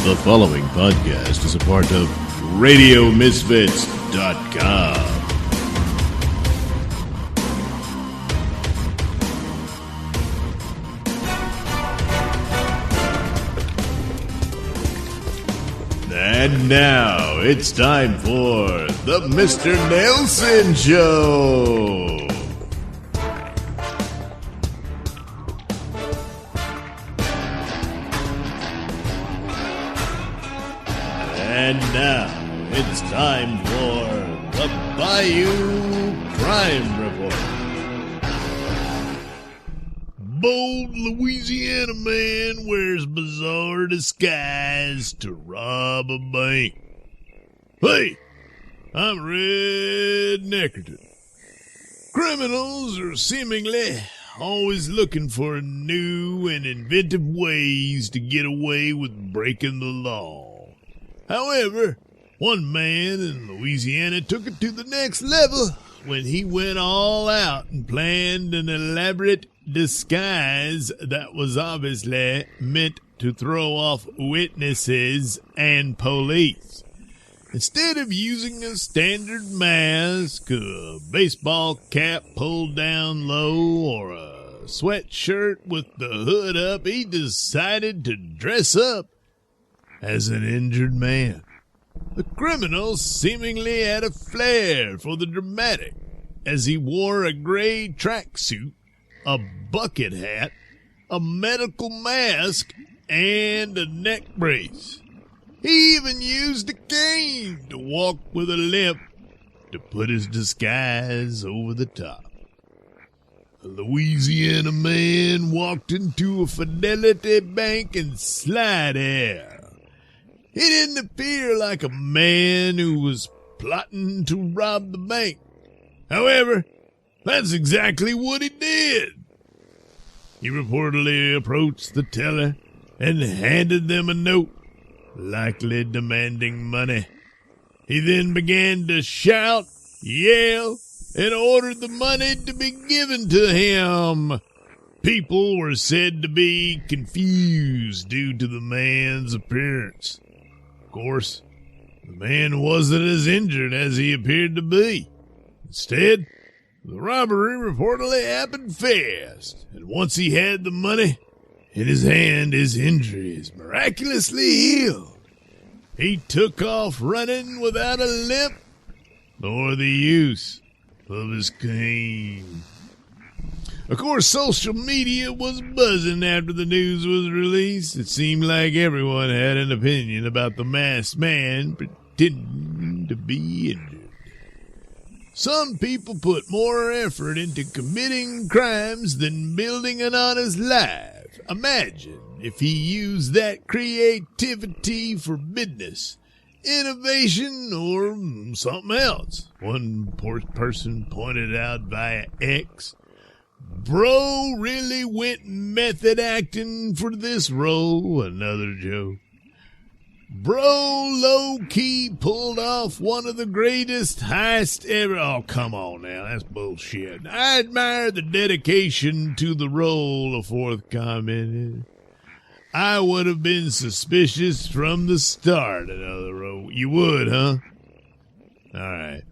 The following podcast is a part of RadioMisfits.com. And now it's time for the Mr. Nailsin Show. And now it's time for the Bayou Crime Report. Bold Louisiana man wears bizarre disguise to rob a bank. Hey, I'm Red Neckerton. Criminals are seemingly always looking for new and inventive ways to get away with breaking the law. However, one man in Louisiana took it to the next level when he went all out and planned an elaborate disguise that was obviously meant to throw off witnesses and police. Instead of using a standard mask, a baseball cap pulled down low, or a sweatshirt with the hood up, he decided to dress up as an injured man. The criminal seemingly had a flair for the dramatic, as he wore a gray tracksuit, a bucket hat, a medical mask, and a neck brace. He even used a cane to walk with a limp to put his disguise over the top. A Louisiana man walked into a Fidelity Bank in Slidell. He didn't appear like a man who was plotting to rob the bank. However, that's exactly what he did. He reportedly approached the teller and handed them a note, likely demanding money. He then began to shout, yell, and ordered the money to be given to him. People were said to be confused due to the man's appearance. Of course, the man wasn't as injured as he appeared to be. Instead, the robbery reportedly happened fast, and once he had the money in his hand, his injuries miraculously healed. He took off running without a limp or the use of his cane. Of course, social media was buzzing after the news was released. It seemed like everyone had an opinion about the masked man pretending to be injured. Some people put more effort into committing crimes than building an honest life. Imagine if he used that creativity for business, innovation, or something else. One person pointed out via X, "Bro really went method acting for this role." Another joke. "Bro low-key pulled off one of the greatest heists ever." Oh, come on now. That's bullshit. "I admire the dedication to the role," a fourth commented. "I would have been suspicious from the start," another wrote. "You would, huh?" All right.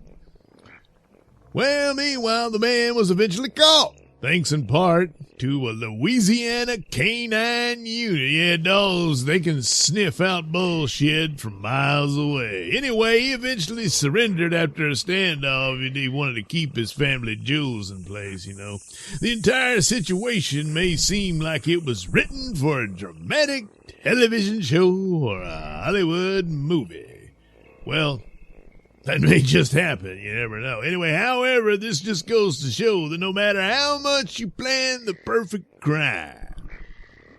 Well, meanwhile, the man was eventually caught, thanks in part to a Louisiana canine unit. Yeah, dogs, they can sniff out bullshit from miles away. Anyway, he eventually surrendered after a standoff. He wanted to keep his family jewels in place, you know. The entire situation may seem like it was written for a dramatic television show or a Hollywood movie. Well, that may just happen. You never know. Anyway, however, this just goes to show that no matter how much you plan the perfect crime,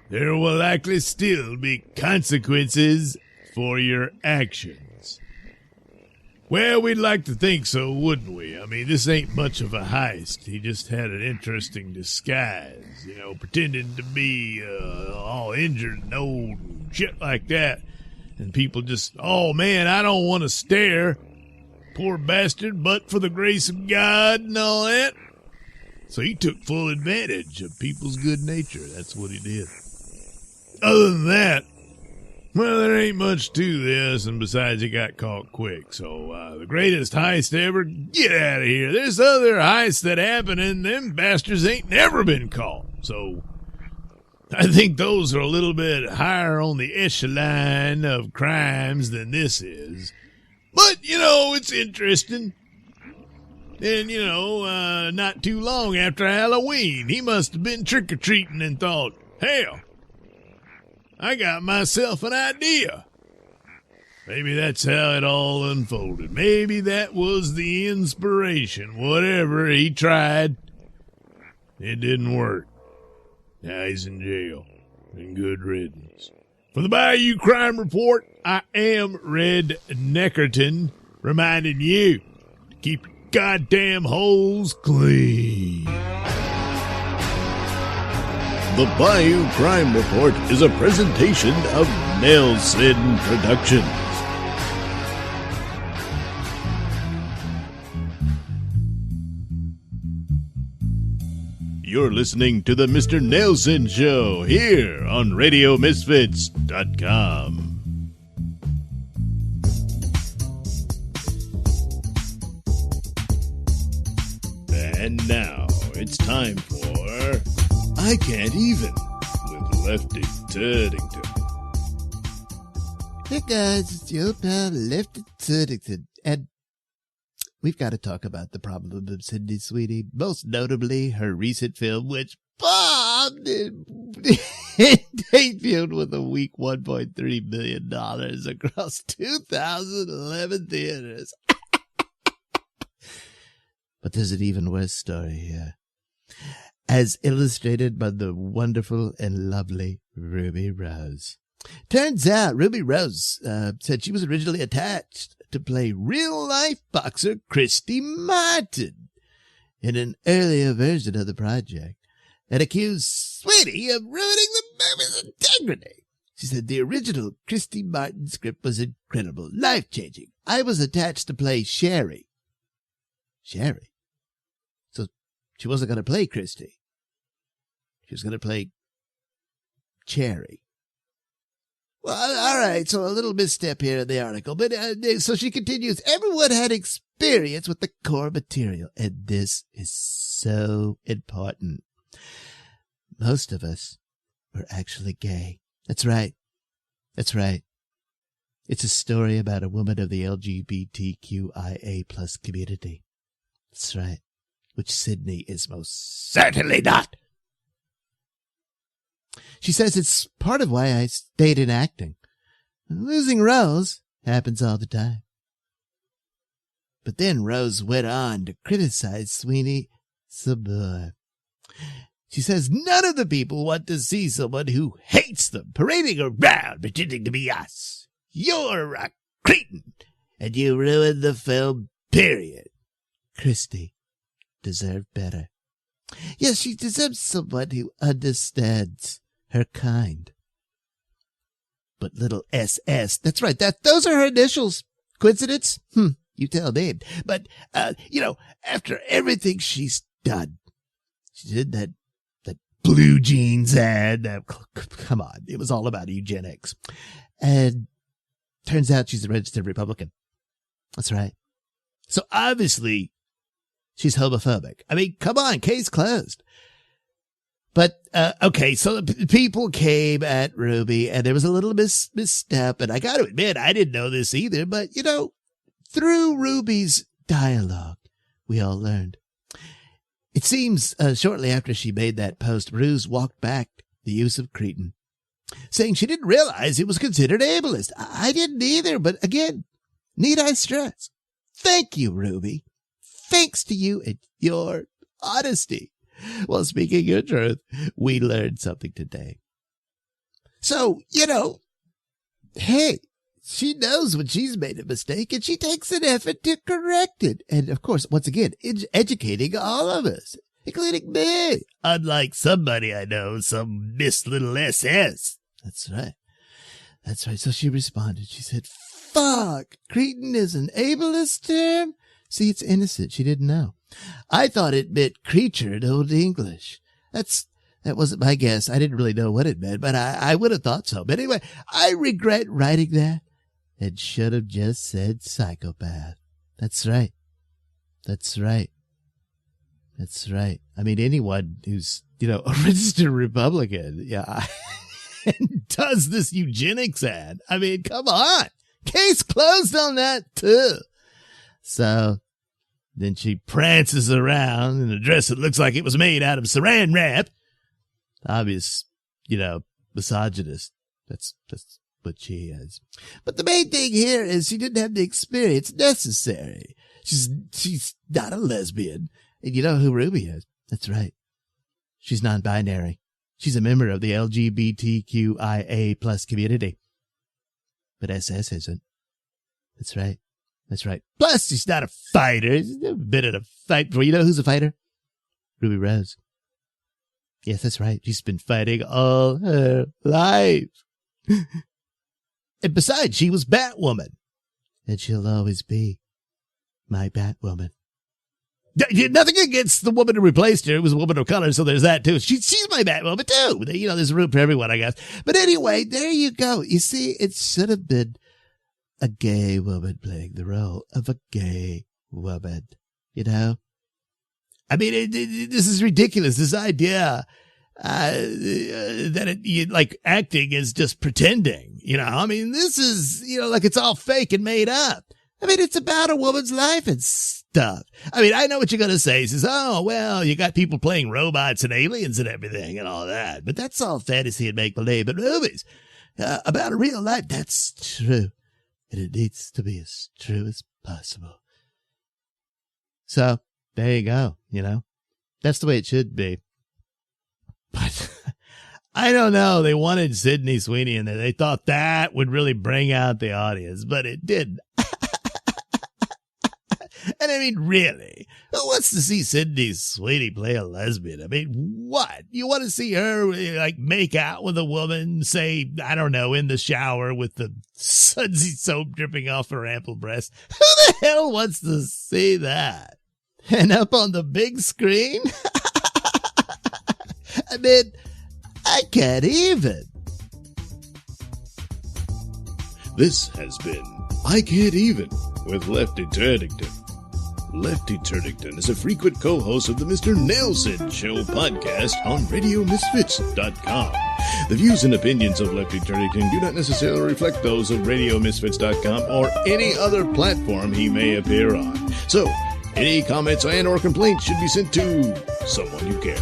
there will likely still be consequences for your actions. Well, we'd like to think so, wouldn't we? I mean, this ain't much of a heist. He just had an interesting disguise, you know, pretending to be all injured and old and shit like that. And people just, "Oh, man, I don't want to stare. Poor bastard, but for the grace of God," and all that. So he took full advantage of people's good nature. That's what he did. Other than that, Well, there ain't much to this, and besides, he got caught quick. So, the greatest heist ever, get out of here. There's other heists that happen, and them bastards ain't never been caught. So, I think those are a little bit higher on the echelon of crimes than this is. But, it's interesting. And, not too long after Halloween, he must have been trick-or-treating and thought, hell, I got myself an idea. Maybe that's how it all unfolded. Maybe that was the inspiration. Whatever, he tried. It didn't work. Now he's in jail. And good riddance. For the Bayou Crime Report, I am Red Neckerton, reminding you to keep your goddamn holes clean. The Bayou Crime Report is a presentation of Nailsin Productions. You're listening to the Mr. Nailsin Show here on RadioMisfits.com. And now it's time for I Can't Even with Lefty Tuddington. Hey guys, it's your pal Lefty Tuddington, and we've got to talk about the problem of Sydney Sweeney, most notably her recent film, which bombed and debuted with a weak $1.3 million across 2011 theaters. But there's an even worse story here, as illustrated by the wonderful and lovely Ruby Rose. Turns out Ruby Rose said she was originally attached to play real-life boxer Christy Martin in an earlier version of the project, and accused Sweeney of ruining the movie's integrity. She said the original Christy Martin script was incredible, life-changing. I was attached to play Sherry. Sherry? So she wasn't going to play Christy. She was going to play Cherry. Well, all right, so a little misstep here in the article. But so she continues, everyone had experience with the core material, and this is so important. Most of us were actually gay. That's right. That's right. It's a story about a woman of the LGBTQIA plus community. That's right. Which Sydney is most certainly not. She says it's part of why I stayed in acting. Losing roles happens all the time. But then Rose went on to criticize Sweeney some more. She says none of the people want to see someone who hates them parading around pretending to be us. You're a cretin, and you ruined the film, period. Christy deserved better. Yes, she deserves someone who understands her kind. But little SS, that's right, those are her initials. Coincidence? You tell me. But, after everything she's done, she did that blue jeans ad. Come on, it was all about eugenics. And turns out she's a registered Republican. That's right. So obviously, she's homophobic. I mean, come on, case closed. But, okay, so the people came at Ruby, and there was a little misstep, and I got to admit, I didn't know this either, but, through Ruby's dialogue, we all learned. It seems shortly after she made that post, Ruse walked back the use of cretin, saying she didn't realize it was considered ableist. I didn't either, but again, need I stress? Thank you, Ruby. Thanks to you and your honesty. Well, speaking your truth, we learned something today. So, hey, she knows when she's made a mistake and she takes an effort to correct it. And of course, once again, educating all of us, including me. Unlike somebody I know, some Miss Little SS. That's right. That's right. So she responded. She said, fuck, cretin is an ableist term? See, it's innocent. She didn't know. I thought it meant creature in Old English. That's That wasn't my guess. I didn't really know what it meant, but I would have thought so. But anyway, I regret writing that and should have just said psychopath. That's right. That's right. That's right. I mean, anyone who's, a registered Republican, and does this eugenics ad. I mean, come on. Case closed on that, too. So then she prances around in a dress that looks like it was made out of saran wrap. Obvious, misogynist. That's what she is. But the main thing here is she didn't have the experience necessary. She's not a lesbian. And you know who Ruby is? That's right. She's non-binary. She's a member of the LGBTQIA plus community. But SS isn't. That's right. That's right. Plus, she's not a fighter. She's never been in a fight before. You know who's a fighter? Ruby Rose. Yes, that's right. She's been fighting all her life. And besides, she was Batwoman. And she'll always be my Batwoman. Nothing against the woman who replaced her. It was a woman of color, so there's that, too. She's my Batwoman, too. There's room for everyone, I guess. But anyway, there you go. You see, it should have been a gay woman playing the role of a gay woman, I mean, this is ridiculous. This idea that acting is just pretending, I mean, this is, like it's all fake and made up. I mean, it's about a woman's life and stuff. I mean, I know what you're going to say. Says, oh, well, you got people playing robots and aliens and everything and all that. But that's all fantasy and make-believe. But movies about a real life, that's true. And it needs to be as true as possible. So, there you go, That's the way it should be. But I don't know. They wanted Sydney Sweeney in there. They thought that would really bring out the audience, but it didn't. And I mean, really, who wants to see Sydney Sweeney play a lesbian? I mean, what? You want to see her, make out with a woman, say, I don't know, in the shower with the sudsy soap dripping off her ample breast? Who the hell wants to see that? And up on the big screen? I mean, I can't even. This has been I Can't Even with Lefty Turnington. Lefty Turnington is a frequent co-host of the Mr. Nailsin Show podcast on RadioMisfits.com. The views and opinions of Lefty Turnington do not necessarily reflect those of RadioMisfits.com or any other platform he may appear on. So, any comments and or complaints should be sent to someone who cares.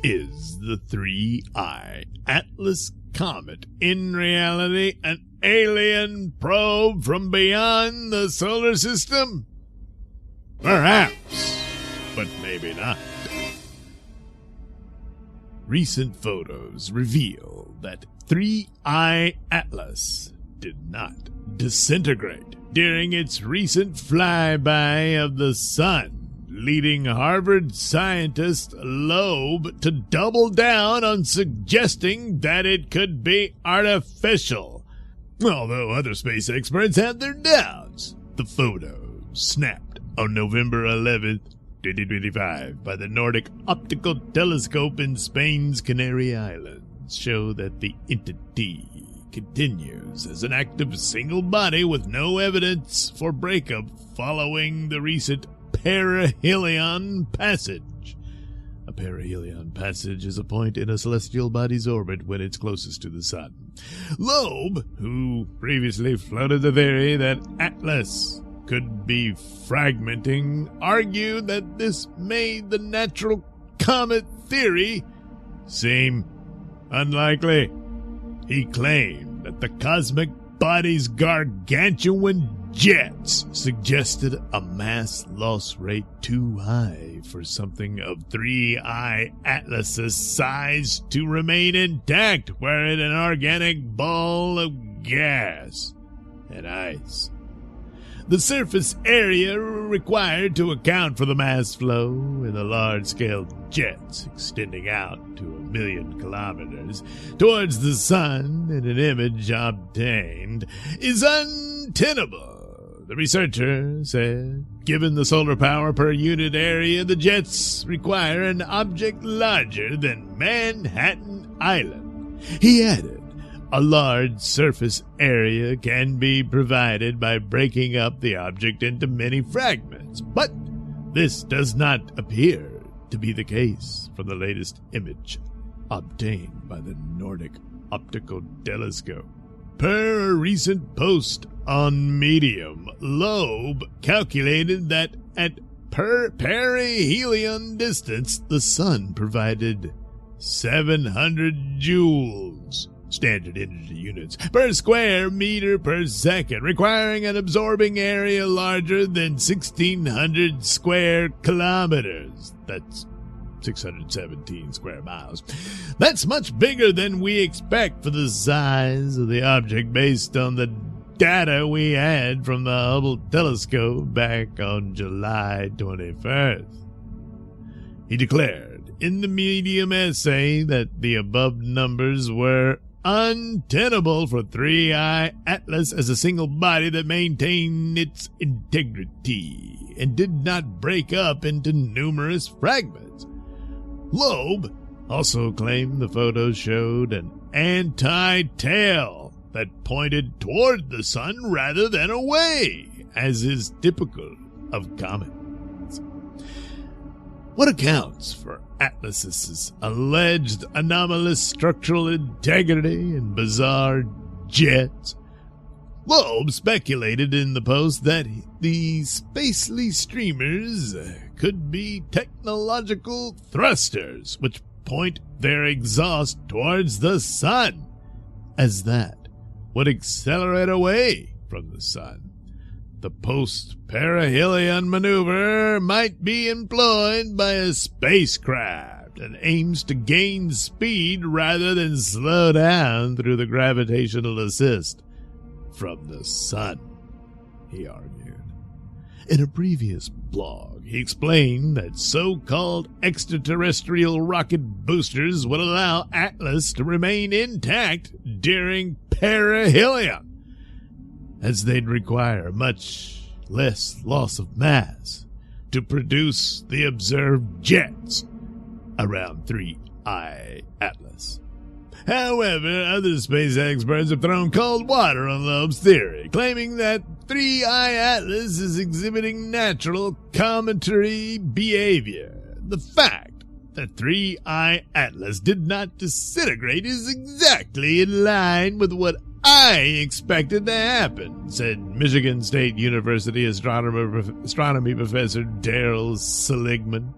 Is the 3I Atlas Comet in reality an alien probe from beyond the solar system? Perhaps, but maybe not. Recent photos reveal that 3I Atlas did not disintegrate during its recent flyby of the sun, leading Harvard scientist Loeb to double down on suggesting that it could be artificial. Although other space experts had their doubts. The photos, snapped on November 11th, 2025, by the Nordic Optical Telescope in Spain's Canary Islands, show that the entity continues as an active single body with no evidence for breakup following the recent perihelion passage. A perihelion passage is a point in a celestial body's orbit when it's closest to the sun. Loeb, who previously floated the theory that Atlas could be fragmenting, argued that this made the natural comet theory seem unlikely. He claimed that the cosmic body's gargantuan jets suggested a mass loss rate too high for something of 3I Atlas's size to remain intact, were it an organic ball of gas and ice. The surface area required to account for the mass flow in the large-scale jets extending out to 1 million kilometers towards the sun in an image obtained is untenable. the researcher said, given the solar power per unit area, the jets require an object larger than Manhattan Island. He added, a large surface area can be provided by breaking up the object into many fragments, but this does not appear to be the case from the latest image obtained by the Nordic Optical Telescope. Per a recent post on Medium, Loeb calculated that at perihelion distance, the sun provided 700 joules, standard energy units, per square meter per second, requiring an absorbing area larger than 1,600 square kilometers. That's 617 square miles. That's much bigger than we expect for the size of the object based on the data we had from the Hubble telescope back on July 21st. He declared in the Medium essay that the above numbers were untenable for 3I Atlas as a single body that maintained its integrity and did not break up into numerous fragments. Loeb also claimed the photos showed an anti-tail that pointed toward the sun rather than away, as is typical of comets. What accounts for Atlas's alleged anomalous structural integrity and bizarre jets? Loeb speculated in the post that the spacely streamers could be technological thrusters which point their exhaust towards the sun, as that would accelerate away from the sun. The post-perihelion maneuver might be employed by a spacecraft and aims to gain speed rather than slow down through the gravitational assist from the sun, he argued. In a previous blog, he explained that so-called extraterrestrial rocket boosters would allow Atlas to remain intact during perihelion, as they'd require much less loss of mass to produce the observed jets around 3I Atlas. However, other space experts have thrown cold water on Loeb's theory, claiming that 3I Atlas is exhibiting natural cometary behavior. The fact that 3I Atlas did not disintegrate is exactly in line with what I expected to happen, said Michigan State University astronomy professor Daryl Seligman.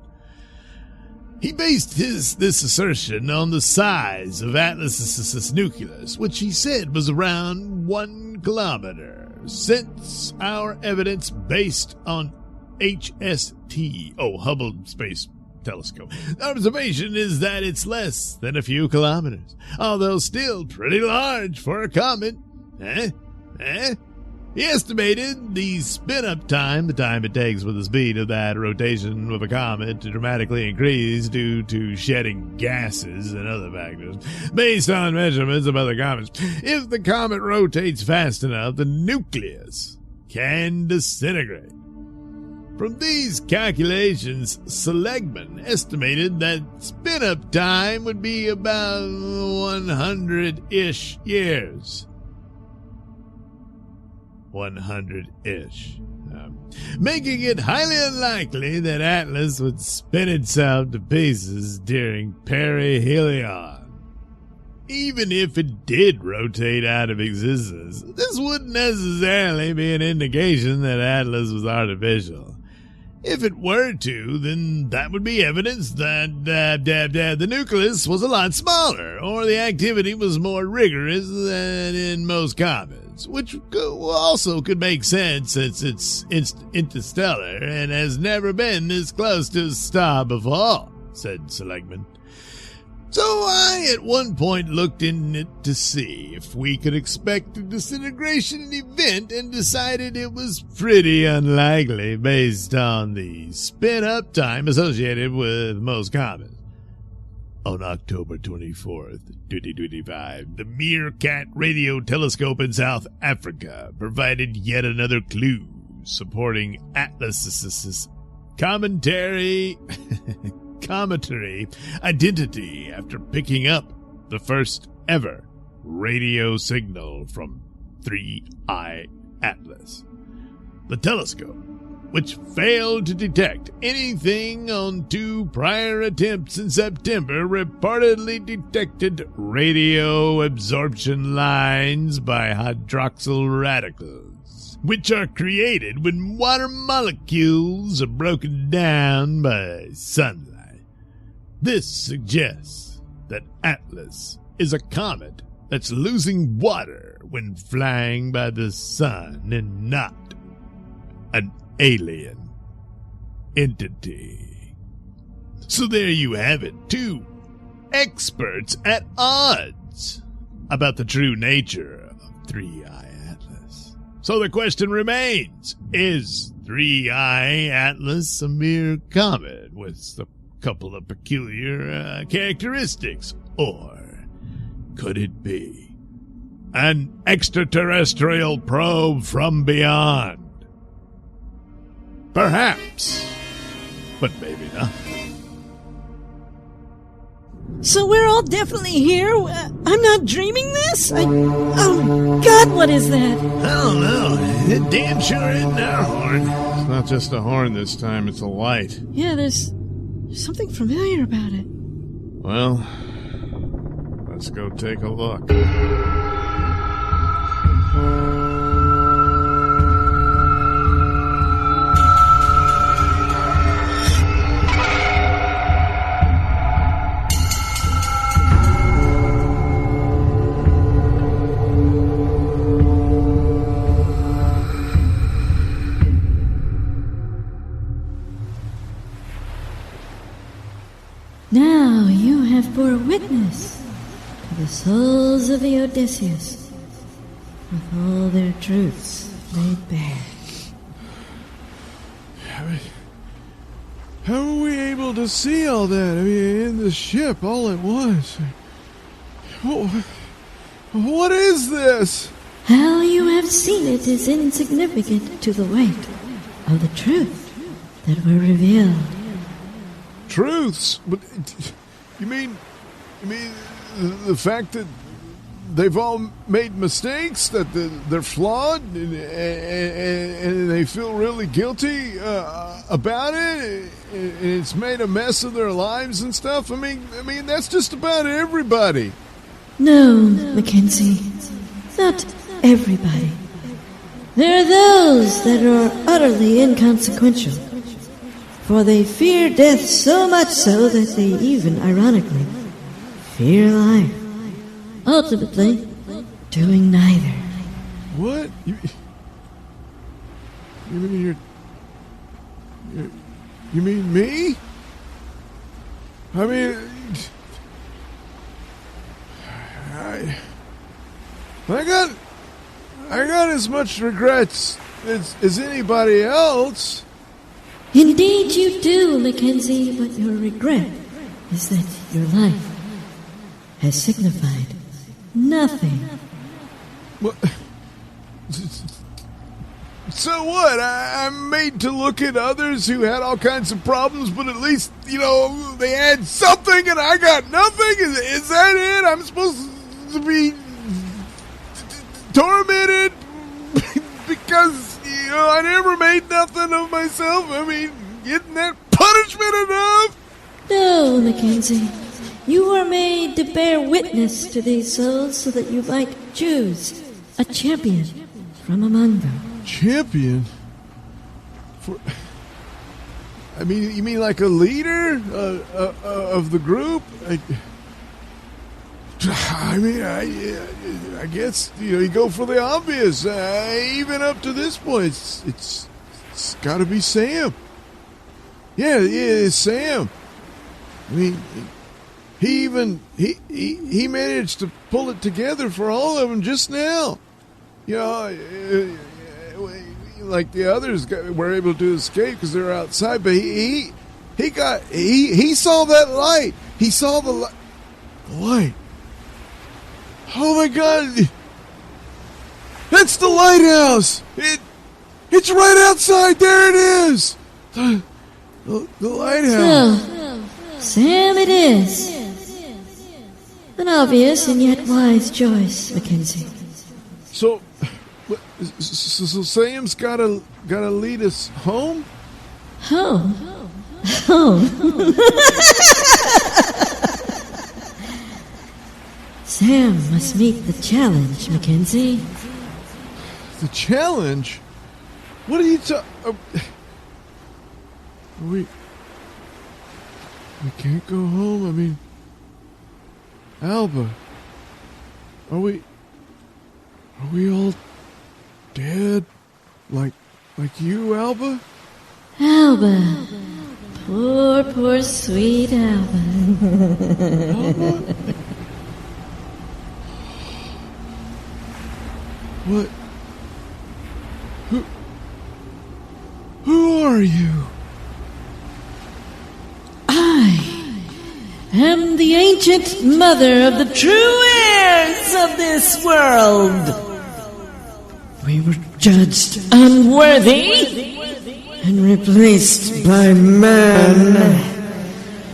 He based this assertion on the size of Atlas's nucleus, which he said was around 1 kilometer. Since our evidence based on Hubble Space Telescope, the observation is that it's less than a few kilometers, although still pretty large for a comet. He estimated the spin-up time, the time it takes for the speed of that rotation of a comet to dramatically increase due to shedding gases and other factors, based on measurements of other comets. If the comet rotates fast enough, the nucleus can disintegrate. From these calculations, Seligman estimated that spin-up time would be about 100-ish years. 100-ish. Making it highly unlikely that Atlas would spin itself to pieces during perihelion. Even if it did rotate out of existence, this wouldn't necessarily be an indication that Atlas was artificial. If it were to, then that would be evidence that the nucleus was a lot smaller, or the activity was more rigorous than in most comets, which also could make sense since it's interstellar and has never been this close to a star before, said Seligman. So I at one point looked in it to see if we could expect a disintegration event and decided it was pretty unlikely based on the spin-up time associated with most comets. On October 24th, 2025, the Meerkat radio telescope in South Africa provided yet another clue supporting Atlas's cometary identity after picking up the first ever radio signal from 3I Atlas. The telescope, which failed to detect anything on 2 prior attempts in September, reportedly detected radio absorption lines by hydroxyl radicals, which are created when water molecules are broken down by sunlight. This suggests that Atlas is a comet that's losing water when flying by the sun and not an alien entity. So there you have it, 2 experts at odds about the true nature of 3I Atlas. So the question remains, is 3I Atlas a mere comet with a couple of peculiar characteristics, or could it be an extraterrestrial probe from beyond? Perhaps, but maybe not. So we're all definitely here? I'm not dreaming this? Oh, God, what is that? I don't know. It damn sure isn't our horn. It's not just a horn this time, it's a light. Yeah, there's something familiar about it. Well, let's go take a look. Now you have bore witness to the souls of the Odysseus, with all their truths laid bare. How were we able to see all that? I mean, in the ship all at once. What is this? How you have seen it is insignificant to the weight of the truth that were revealed. Truths? But you mean the fact that they've all made mistakes, that they're flawed, and they feel really guilty about it, and it's made a mess of their lives and stuff? I mean that's just about everybody. No, Mackenzie, not everybody. There are those that are utterly inconsequential, for they fear death so much so that they even, ironically, fear life. Ultimately, doing neither. What? You mean you mean me? I mean, I got as much regrets as anybody else. Indeed you do, Mackenzie, but your regret is that your life has signified nothing. What? So what? I'm made to look at others who had all kinds of problems, but at least, they had something and I got nothing? Is that it? I'm supposed to be tormented because, I never made nothing of myself? I mean, isn't that punishment enough? No, Mackenzie. You were made to bear witness to these souls so that you might choose a champion from among them. Champion? You mean like a leader of the group? I guess you go for the obvious. Even up to this point, it's got to be Sam. Yeah, it's Sam. I mean, he managed to pull it together for all of them just now. Like the others were able to escape because they were outside, but he saw that light. He saw the light. Oh my God! That's the lighthouse. It's right outside. There it is. The lighthouse. So, Sam it is. An obvious and yet wise choice, Mackenzie. So Sam's gotta lead us home? Home? Sam must meet the challenge, Mackenzie. The challenge? What are you We can't go home. I mean, Alba, are we all dead? Like you, Alba? Alba. Poor sweet Alba. Alba? What? Who are you? I am the ancient mother of the true heirs of this world. We were judged unworthy and replaced by man.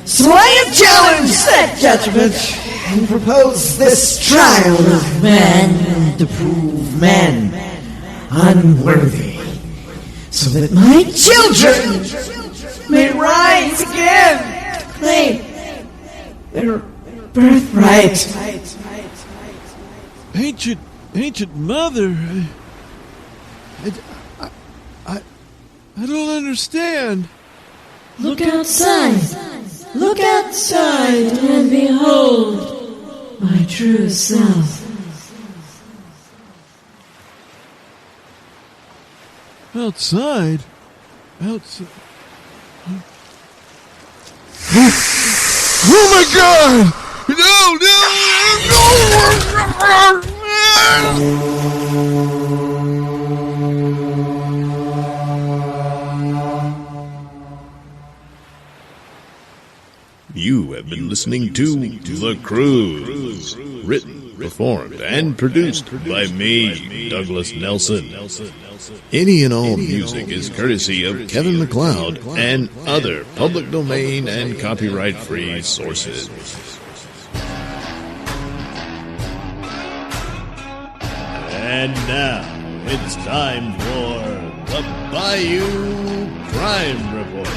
So I have challenged that judgment and proposed this trial of man to prove man unworthy, so that my children may rise again to claim their birthright. Ancient mother. I don't understand. Look outside. Look outside and behold my true self. Outside? Outside? Oh my God! You have been listening to The Cruise, written, performed, and produced by me, Douglas Nailsin. Any and all music is courtesy of Kevin MacLeod and other public domain and copyright-free sources. And now, it's time for the Bayou Crime Report.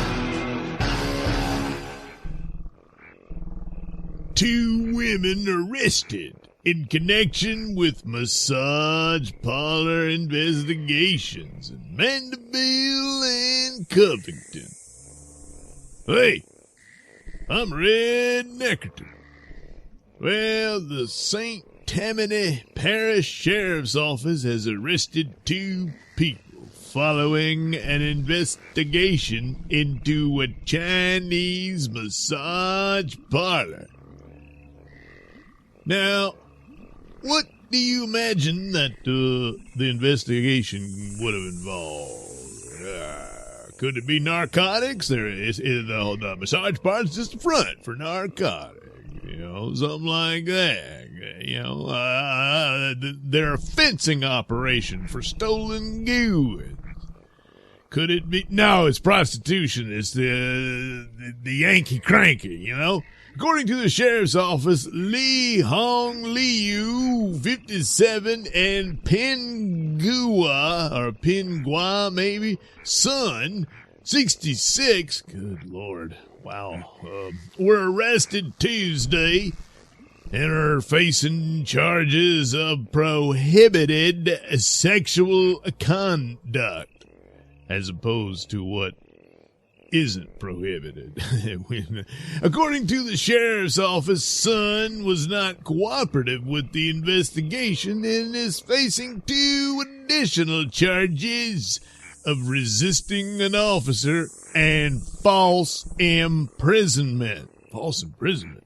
2 women arrested in connection with massage parlor investigations in Mandeville and Covington. Hey, I'm Red Neckerton. Well, the St. Tammany Parish Sheriff's Office has arrested 2 people following an investigation into a Chinese massage parlor. Now, what do you imagine that the investigation would have involved? Could it be narcotics? The massage parlor's just a front for narcotics, something like that. They're a fencing operation for stolen goods. Could it be? No, it's prostitution. It's the Yankee Cranky, According to the sheriff's office, Li Hong Liu, 57, and Pingua, maybe, son, 66, good Lord, wow, were arrested Tuesday and are facing charges of prohibited sexual conduct, as opposed to what isn't prohibited. According to the sheriff's office, Son was not cooperative with the investigation and is facing 2 additional charges of resisting an officer and false imprisonment. False imprisonment?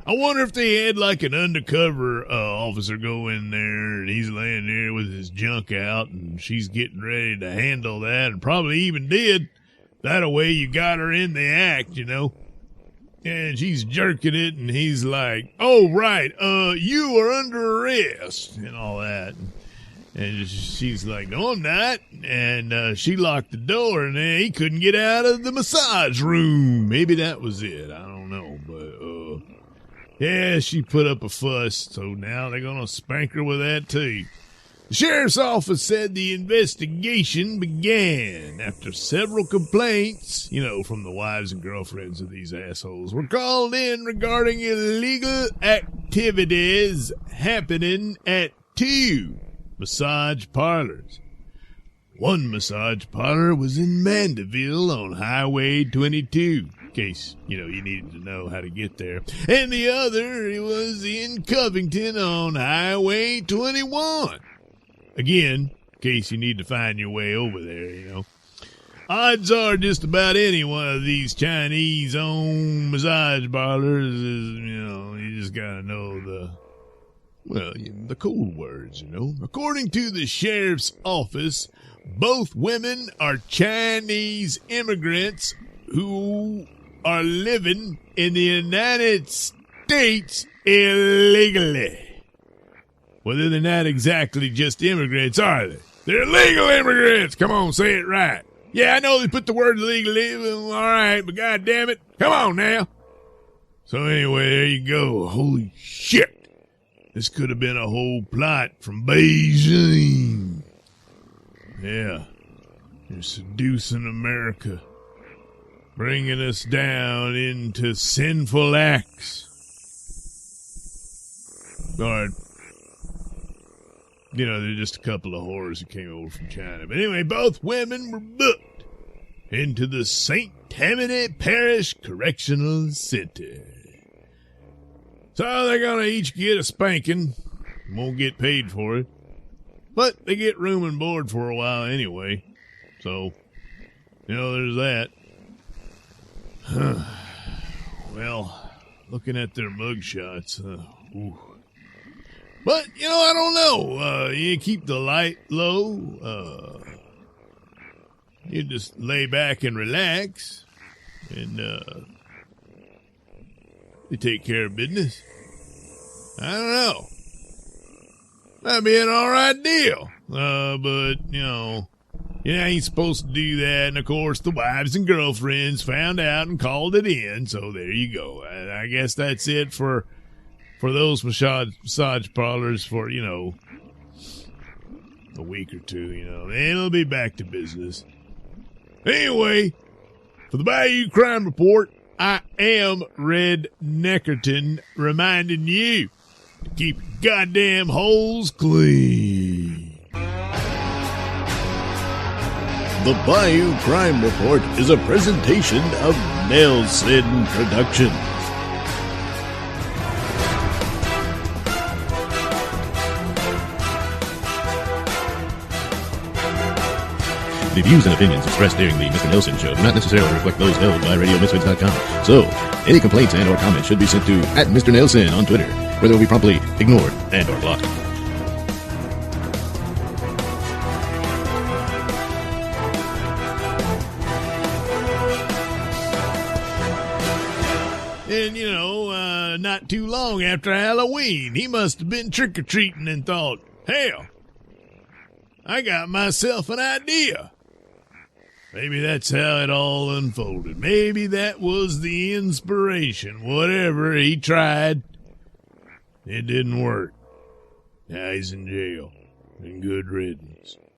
I wonder if they had like an undercover officer go in there and he's laying there with his junk out and she's getting ready to handle that, and probably even did. That way you got her in the act, and she's jerking it, and he's like, oh, right, you are under arrest, and all that. And she's like, no, I'm not. And she locked the door, and he couldn't get out of the massage room. Maybe that was it. I don't know. But, yeah, she put up a fuss, so now they're going to spank her with that, too. The sheriff's office said the investigation began after several complaints, from the wives and girlfriends of these assholes, were called in regarding illegal activities happening at 2 massage parlors. One massage parlor was in Mandeville on Highway 22, in case, you needed to know how to get there. And the other was in Covington on Highway 21. Again, in case you need to find your way over there, Odds are just about any one of these Chinese-owned massage parlors is, you just gotta know the code words, According to the sheriff's office, both women are Chinese immigrants who are living in the United States illegally. Well, they're not exactly just immigrants, are they? They're legal immigrants. Come on, say it right. Yeah, I know they put the word legally, all right, but goddamn it, come on now. So anyway, there you go. Holy shit. This could have been a whole plot from Beijing. Yeah, they're seducing America, bringing us down into sinful acts. Or, they're just a couple of whores who came over from China. But anyway, both women were booked into the St. Tammany Parish Correctional Center. So they're going to each get a spanking. Won't get paid for it. But they get room and board for a while anyway. So, there's that. Well, looking at their mugshots, ooh. But, I don't know. You keep the light low. You just lay back and relax. And, you take care of business. I don't know. That'd be an alright deal. But, you ain't supposed to do that. And, of course, the wives and girlfriends found out and called it in. So there you go. I guess that's it for those massage parlors for, a week or two, Then it'll be back to business. Anyway, for the Bayou Crime Report, I am Red Neckerton, reminding you to keep your goddamn holes clean. The Bayou Crime Report is a presentation of Nailsin Productions. The views and opinions expressed during the Mr. Nailsin Show do not necessarily reflect those held by RadioMisfits.com. So, any complaints and or comments should be sent to @MrNailsin on Twitter, where they will be promptly ignored and or blocked. And, not too long after Halloween, he must have been trick-or-treating and thought, hell, I got myself an idea. Maybe that's how it all unfolded. Maybe that was the inspiration. Whatever, he tried. It didn't work. Now he's in jail. And good riddance.